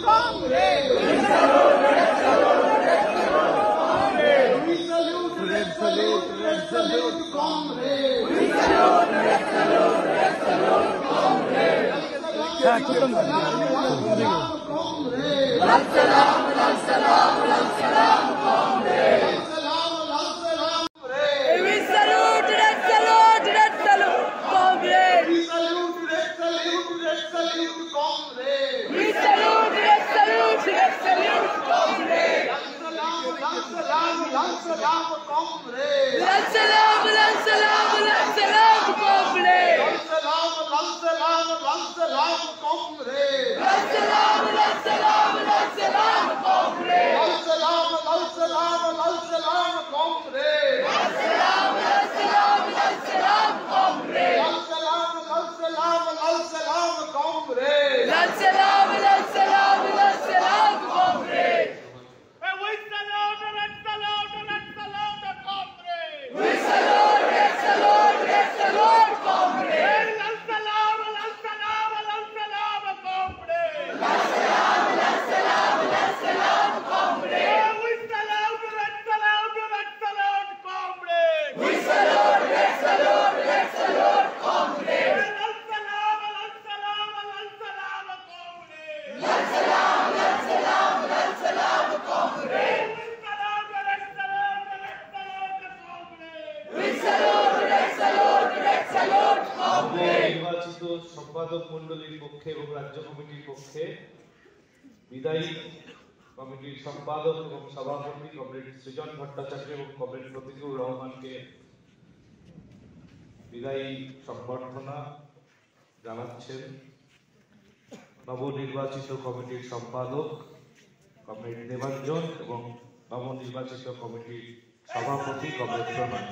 Congress. We salute Congress. We salute Congress. সম্পাদক মণ্ডলীর পক্ষে এবং রাজ্য কমিটির পক্ষে বিদায়ী কমিটির সম্পাদক এবং সভাপতি কমরেড সৃজন ভট্টাচার্য এবং কমরেড প্রতিকুর রহমানকে বিদায়ী সম্বর্ধনা জানাচ্ছেন নবনির্বাচিত কমিটির সম্পাদক কমরেড দেবাঞ্জন এবং নবনির্বাচিত কমিটির সভাপতি কমরেড প্রণয়।